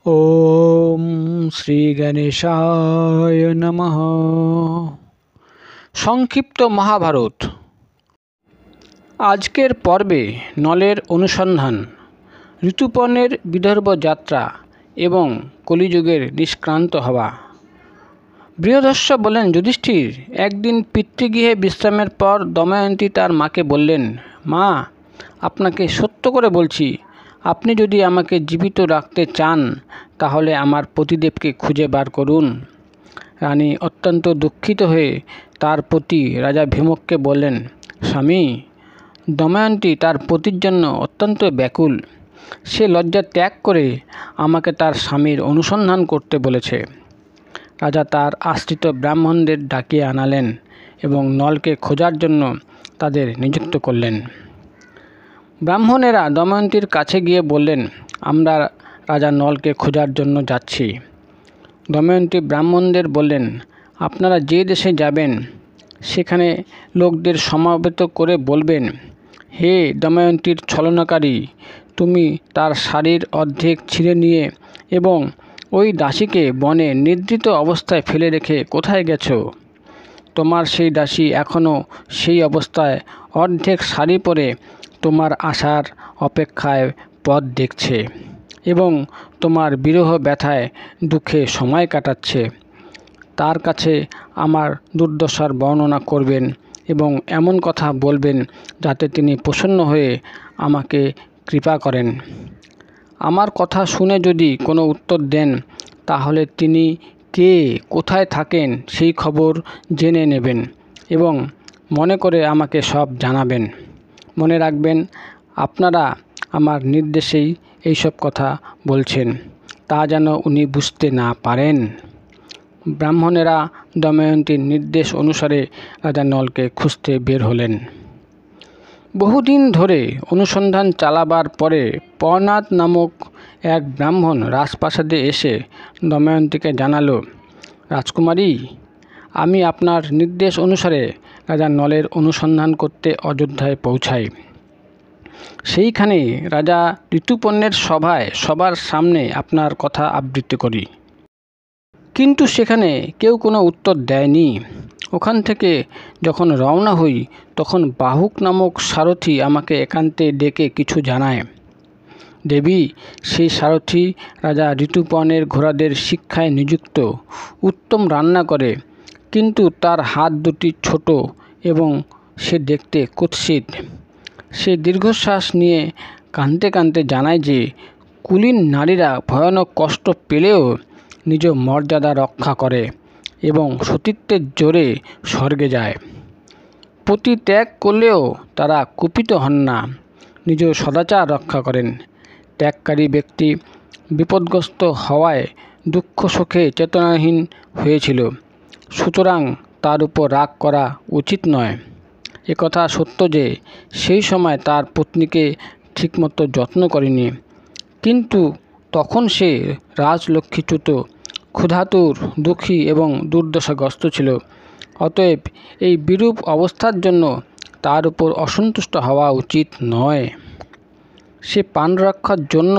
ওম শ্রী গণেশায় নমঃ। সংক্ষিপ্ত মহাভারত। আজকের পর্বে নলের অনুসন্ধান, ঋতুপর্ণের বিদর্ভ যাত্রা এবং কলিযুগের নিষ্ক্রান্ত হওয়া। বৃহদস্য বললেন, যুধিষ্ঠির, একদিন পিতৃগৃহে বিশ্রামের পর দময়ন্তী তার মাকে বললেন, মা, আপনাকে সত্য করে বলছি, আপনি যদি আমাকে জীবিত রাখতে চান তাহলে আমার পতিদেবকে খুঁজে বার করুন। রানী অত্যন্ত দুঃখিত হয়ে তার পতি রাজা ভীমকে বললেন, স্বামী, দময়ন্তী তার পতির জন্য অত্যন্ত ব্যাকুল। সে লজ্জা ত্যাগ করে আমাকে তার স্বামীর অনুসন্ধান করতে বলেছে। রাজা তার আশ্রিত ব্রাহ্মণদের ডাকিয়ে আনালেন এবং নলকে খোঁজার জন্য তাদের নিযুক্ত করলেন। ব্রাহ্মণেরা দময়ন্তীর কাছে গিয়ে বললেন, আমরা রাজা নলকে খোঁজার জন্য যাচ্ছি। দময়ন্তী ব্রাহ্মণদের বললেন, আপনারা যে দেশে যাবেন সেখানে লোকদের সমাবেত করে বলবেন, হে দময়ন্তীর ছলনাকারী, তুমি তার শাড়ির অর্ধেক ছিঁড়ে নিয়ে এবং ওই দাসীকে বনে নিদ্রিত অবস্থায় ফেলে রেখে কোথায় গেছো? তোমার সেই দাসী এখনও সেই অবস্থায় অর্ধেক শাড়ি পরে তোমার আসার অপেক্ষায় পথ দেখছে এবং তোমার বিরহ ব্যথায় দুঃখে সময় কাটাচ্ছে। তার কাছে আমার দুর্দশার বর্ণনা করবেন এবং এমন কথা বলবেন যাতে তিনি প্রসন্ন হয়ে আমাকে কৃপা করেন। আমার কথা শুনে যদি কোনো উত্তর দেন তাহলে তিনি কে, কোথায় থাকেন সেই খবর জেনে নেবেন এবং মনে করে আমাকে সব জানাবেন। মনে রাখবেন, আপনারা আমার নির্দেশেই এইসব কথা বলছেন, তা যেন উনি বুঝতে না পারেন। ব্রাহ্মণেরা দময়ন্তীর নির্দেশ অনুসারে রাজা নলকে খুঁজতে বের হলেন। বহুদিন ধরে অনুসন্ধান চালাবার পরে পর্ণাদ নামক এক ব্রাহ্মণ রাজপ্রাসাদে এসে দময়ন্তীকে জানালো, রাজকুমারী, আমি আপনার নির্দেশ অনুসারে রাজা নলের অনুসন্ধান করতে অযোধ্যায় পৌঁছাই। সেইখানে রাজা ঋতুপর্ণের সভায় সবার সামনে আপনার কথা আবৃত্তি করি, কিন্তু সেখানে কেউ কোনো উত্তর দেয়নি। ওখান থেকে যখন রওনা হই তখন বাহুক নামক সারথি আমাকে একান্তে ডেকে কিছু জানায়। দেবী, সেই সারথি রাজা ঋতুপর্ণের ঘোড়াদের শিক্ষায় নিযুক্ত, উত্তম রান্না করে, কিন্তু তার হাত দুটি ছোট এবং সে দেখতে কুৎসিত। সে দীর্ঘশ্বাস নিয়ে কাঁদতে কাঁদতে জানায় যে কুলীন নারীরা ভয়ানক কষ্ট পেলেও নিজ মর্যাদা রক্ষা করে এবং সতীত্বের জোরে স্বর্গে যায়। পতি ত্যাগ করলেও তারা কুপিত হন না, নিজ সদাচার রক্ষা করেন। ত্যাগকারী ব্যক্তি বিপদগ্রস্ত হওয়ায় দুঃখ শোকে চেতনাহীন হয়েছিল, সুতরাং তার উপর রাগ করা উচিত নয়। একথা সত্য যে সেই সময় তার পত্নীকে ঠিকমতো যত্ন করেনি, কিন্তু তখন সে রাজলক্ষ্মীচ্যুত, ক্ষুধাতুর, দুঃখী এবং দুর্দশাগ্রস্ত ছিল। অতএব এই বিরূপ অবস্থার জন্য তার উপর অসন্তুষ্ট হওয়া উচিত নয়। সে প্রাণ রক্ষার জন্য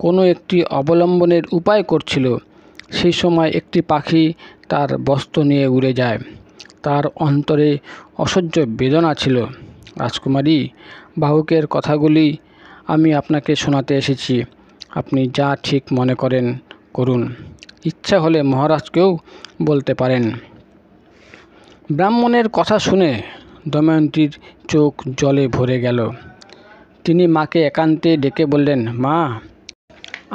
কোনো একটি অবলম্বনের উপায় করছিল। সেই সময় একটি পাখি তার বস্ত্র নিয়ে উড়ে যায়। তার অন্তরে অসহ্য বেদনা ছিল। রাজকুমারী, বাহুকের কথাগুলি আমি আপনাকে শোনাতে এসেছি। আপনি যা ঠিক মনে করেন করুন। ইচ্ছা হলে মহারাজকেও বলতে পারেন। ব্রাহ্মণের কথা শুনে দময়ন্তীর চোখ জলে ভরে গেল। তিনি মাকে একান্তে ডেকে বললেন, মা,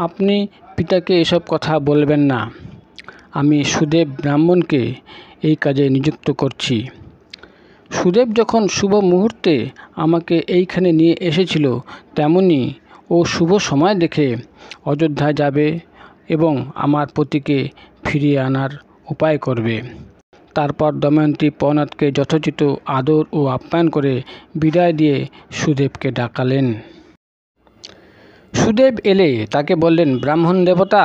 আপনি পিতাকে এসব কথা বলবেন না। আমি সুদেব ব্রাহ্মণকে এই কাজে নিযুক্ত করছি। সুদেব যখন শুভ মুহূর্তে আমাকে এইখানে নিয়ে এসেছিল, তেমনি ও শুভ সময় দেখে অযোধ্যায় যাবে এবং আমার পতিকে ফিরিয়ে আনার উপায় করবে। তারপর দময়ন্তী পর্ণাদকে যথোচিত আদর ও আপ্যায়ন করে বিদায় দিয়ে সুদেবকে ডাকালেন। সুদেব এলে তাকে বললেন, ব্রাহ্মণ দেবতা,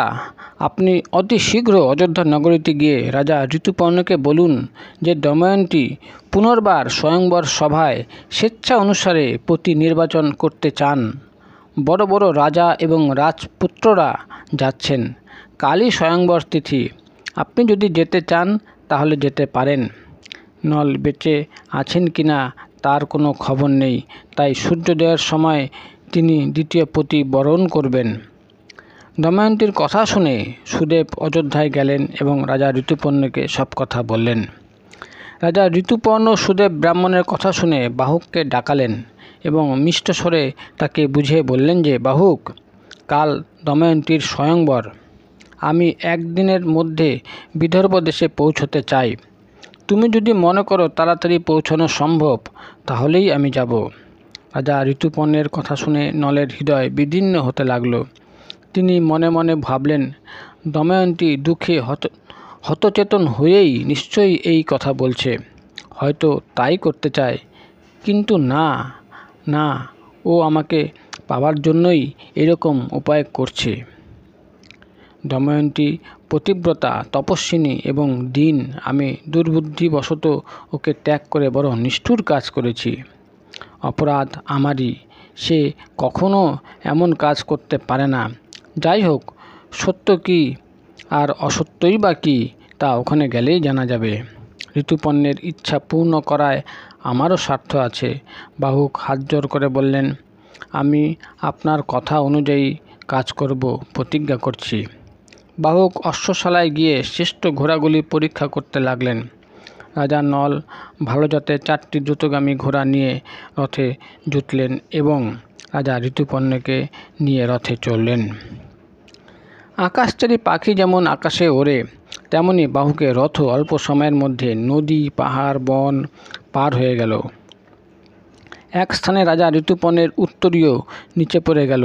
আপনি অতি শীঘ্র অযোধ্যা নগরীতে গিয়ে রাজা ঋতুপর্ণকে বলুন যে দময়ন্তী পুনর্বার স্বয়ংবর সভায় স্বেচ্ছা অনুসারে পতি নির্বাচন করতে চান। বড় বড় রাজা এবং রাজপুত্ররা যাচ্ছেন। কালই স্বয়ংবর তিথি, আপনি যদি যেতে চান তাহলে যেতে পারেন। নল বেঁচে আছেন কিনা তার কোনো খবর নেই, তাই সূর্যোদয়ের সময় তিনি দ্বিতীয় পতি বরণ করবেন। দময়ন্তীর কথা শুনে সুদেব অযোধ্যায় গেলেন এবং রাজা ঋতুপর্ণকে সব কথা বললেন। রাজা ঋতুপর্ণ সুদেব ব্রাহ্মণের কথা শুনে বাহুককে ডাকালেন এবং মিষ্ট স্বরে তাকে বুঝিয়ে বললেন যে, বাহুক, কাল দময়ন্তীর স্বয়ংবর। আমি একদিনের মধ্যে বিদর্ভ দেশে পৌঁছতে চাই। তুমি যদি মনে করো তাড়াতাড়ি পৌঁছানো সম্ভব তাহলেই আমি যাব। রাজা ঋতুপর্ণের কথা শুনে নলের হৃদয় বিদীর্ণ হতে লাগল। তিনি মনে মনে ভাবলেন, দময়ন্তী দুঃখে হতচেতন হয়েই নিশ্চয়ই এই কথা বলছে, হয়তো তাই করতে চায়। কিন্তু না না, ও আমাকে পাবার জন্যই এরকম উপায় করছে। দময়ন্তী পতিব্রতা, তপস্বিনী এবং দীন। আমি দুর্বুদ্ধিবশত ওকে ত্যাগ করে বড় নিষ্ঠুর কাজ করেছি। অপরাধ আমারই, সে কখনো এমন কাজ করতে পারে না। যাই হোক, সত্য কি আর অসত্যই বা কী তা ওখানে গেলেই জানা যাবে। ঋতুপর্ণের ইচ্ছা পূর্ণ করায় আমারও স্বার্থ আছে। বাহুক হাত জোর করে বললেন, আমি আপনার কথা অনুযায়ী কাজ করব, প্রতিজ্ঞা করছি। বাহুক অশ্বশালায় গিয়ে শ্রেষ্ঠ ঘোড়াগুলি পরীক্ষা করতে লাগলেন। রাজা নল ভালো জাতের 4টি দ্রুতগামী ঘোড়া নিয়ে রথে জুটলেন এবং রাজা ঋতুপর্ণকে নিয়ে রথে চললেন। আকাশচারী পাখি যেমন আকাশে ওড়ে, তেমনি বাহুকের রথ অল্প সময়ের মধ্যে নদী, পাহাড়, বন পার হয়ে গেল। এক স্থানে রাজা ঋতুপর্ণের উত্তরীয় নিচে পড়ে গেল।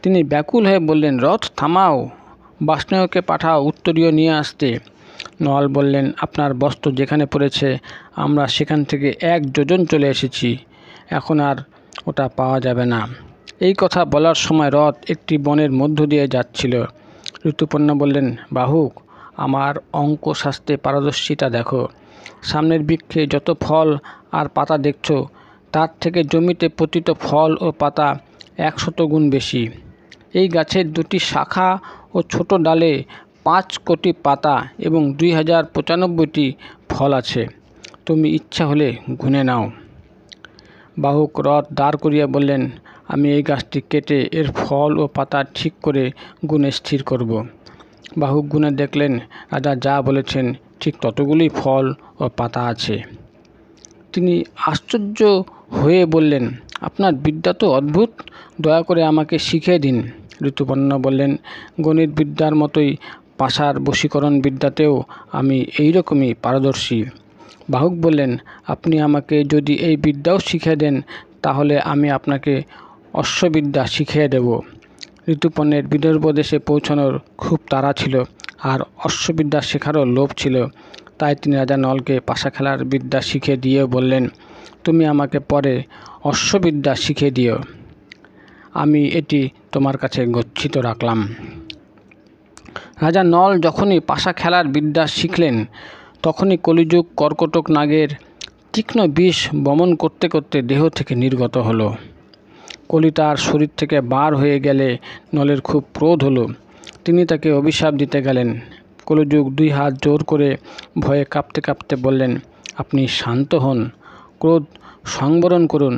তিনি ব্যাকুল হয়ে বললেন, রথ থামাও, বাষ্ণেয়কে পাঠাও উত্তরীয় নিয়ে আসতে। নল বললেন, আপনার বস্ত্র যেখানে পড়েছে আমরা সেখান থেকে 1 যোজন চলে এসেছি, এখন আর ওটা পাওয়া যাবে না। এই কথা বলার সময় রথ একটি বনের মধ্য দিয়ে যাচ্ছিল। ঋতুপর্ণ বললেন, বাহুক, আমার অঙ্কশাস্ত্রে পারদর্শিতা দেখো। সামনের বৃক্ষে যত ফল আর পাতা দেখছো, তার থেকে জমিতে পতিত ফল ও পাতা 100 গুণ বেশি। এই গাছের 2টি শাখা ও ছোট ডালে 5 কোটি পাতা এবং 2095টি ফল আছে। তুমি ইচ্ছা হলে গুনে নাও। বাহুক রথ দাঁড় করিয়া বললেন, আমি এই গাছটি কেটে এর ফল ও পাতা ঠিক করে গুণে স্থির করব। বাহুক গুণে দেখলেন রাজা যা বলেছেন ঠিক ততগুলোই ফল ও পাতা আছে। তিনি আশ্চর্য হয়ে বললেন, আপনার বিদ্যা তো অদ্ভুত, দয়া করে আমাকে শিখিয়ে দিন। ঋতুপর্ণ বললেন, গণিত বিদ্যার মতোই পাশার বশীকরণ বিদ্যাতেও আমি এইরকমই পারদর্শী। বাহুক বললেন, আপনি আমাকে যদি এই বিদ্যাও শিখিয়ে দেন তাহলে আমি আপনাকে অশ্ববিদ্যা শিখিয়ে দেব। ঋতুপর্ণের বিদর্ভ দেশে পৌঁছানোর খুব তাড়া ছিল আর অশ্ববিদ্যা শেখারও লোভ ছিল। তাই তিনি রাজা নলকে পাশা খেলার বিদ্যা শিখিয়ে দিয়ে বললেন, তুমি আমাকে পরে অশ্ববিদ্যা শিখিয়ে দিও, আমি এটি তোমার কাছে গচ্ছিত রাখলাম। রাজা নল যখনই পাশা খেলার বিদ্যা শিখলেন তখনই কলিযুগ কর্কটক নাগের তীক্ষ্ণ বিষ বমন করতে করতে দেহ থেকে নির্গত হলো। কলি তার শরীর থেকে বার হয়ে গেলে নলের খুব ক্রোধ হলো। তিনি তাকে অভিশাপ দিতে গেলেন। কলিযুগ 2 হাত জোর করে ভয়ে কাঁপতে কাঁপতে বললেন, আপনি শান্ত হন, ক্রোধ সংবরণ করুন,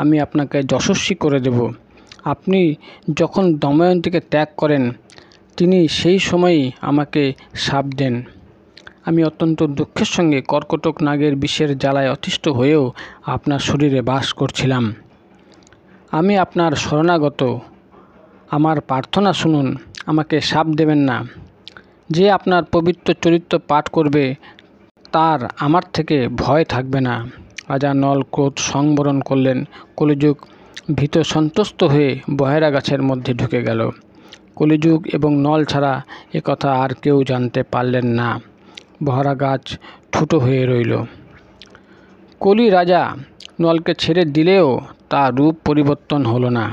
আমি আপনাকে যশস্বী করে দেব। আপনি যখন দময়ন্তীকে ত্যাগ করেন তিনি সেই সময়ই আমাকে শাপ দেন। আমি অত্যন্ত দুঃখের সঙ্গে কর্কটক নাগের বিষের জ্বালায় অতিষ্ঠ হয়েও আপনার শরীরে বাস করছিলাম। আমি আপনার শরণাগত, আমার প্রার্থনা শুনুন, আমাকে শাপ দেবেন না। যে আপনার পবিত্র চরিত্র পাঠ করবে তার আমার থেকে ভয় থাকবে না। রাজা নল ক্রোধ সংবরণ করলেন। কলিযুগ ভীত সন্ত্রস্ত হয়ে বহেরা গাছের মধ্যে ঢুকে গেল। কলিযুগ এবং নল ছাড়া একথা আর কেউ জানতে পারলেন না। বহেরা গাছ ঠুটো হয়ে রইল। কলি রাজা নলকে ছেড়ে দিলেও তার রূপ পরিবর্তন হলো না।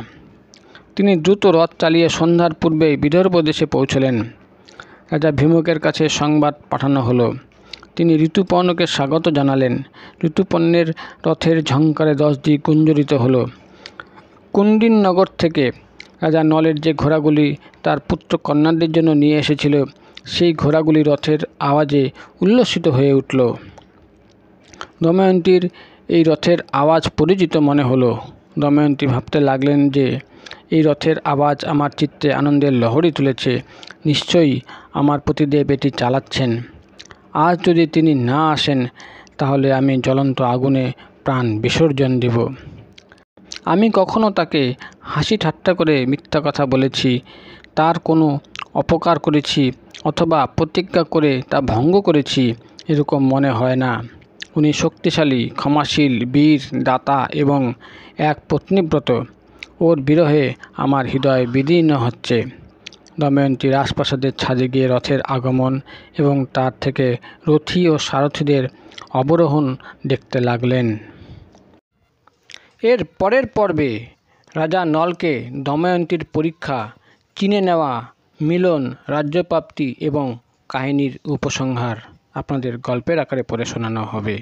তিনি দ্রুত রথ চালিয়ে সন্ধ্যার পূর্বেই বিদর্ভ দেশে পৌঁছলেন। রাজা ভীমকের কাছে সংবাদ পাঠানো হলো। তিনি ঋতুপর্ণকে স্বাগত জানালেন। ঋতুপর্ণের রথের ঝংকারে 10 দিক গুঞ্জরিত হলো। কুন্ডিননগর থেকে রাজা নলের যে ঘোড়াগুলি তার পুত্র কন্যাদের জন্য নিয়ে এসেছিল, সেই ঘোড়াগুলি রথের আওয়াজে উল্লসিত হয়ে উঠল। দময়ন্তীর এই রথের আওয়াজ পরিচিত মনে হলো। দময়ন্তী ভাবতে লাগলেন যে এই রথের আওয়াজ আমার চিত্তে আনন্দের লহরী তুলেছে। নিশ্চয়ই আমার পতিদেব এটি চালাচ্ছেন। আজ যদি তিনি না আসেন তাহলে আমি জ্বলন্ত আগুনে প্রাণ বিসর্জন দেব। আমি কখনো তাকে হাসি ঠাট্টা করে মিথ্যা কথা বলেছি, তার কোনো অপকার করেছি অথবা প্রতিজ্ঞা করে তা ভঙ্গ করেছি এরকম মনে হয় না। উনি শক্তিশালী, ক্ষমাশীল, বীর, দাতা এবং এক পত্নীব্রত। ওর বিরহে আমার হৃদয় বিদীর্ণ হচ্ছে। দময়ন্তী রাজপ্রাসাদের ছাদে গিয়ে রথের আগমন এবং তার থেকে রথী ও সারথীদের অবরোহণ দেখতে লাগলেন। এর পরের পর্বে রাজা নলকে দময়ন্তীর পরীক্ষা, চিনে নেওয়া, মিলন, রাজ্যপ্রাপ্তি এবং কাহিনীর উপসংহার আপনাদের গল্পের আকারে পড়ে শোনানো হবে।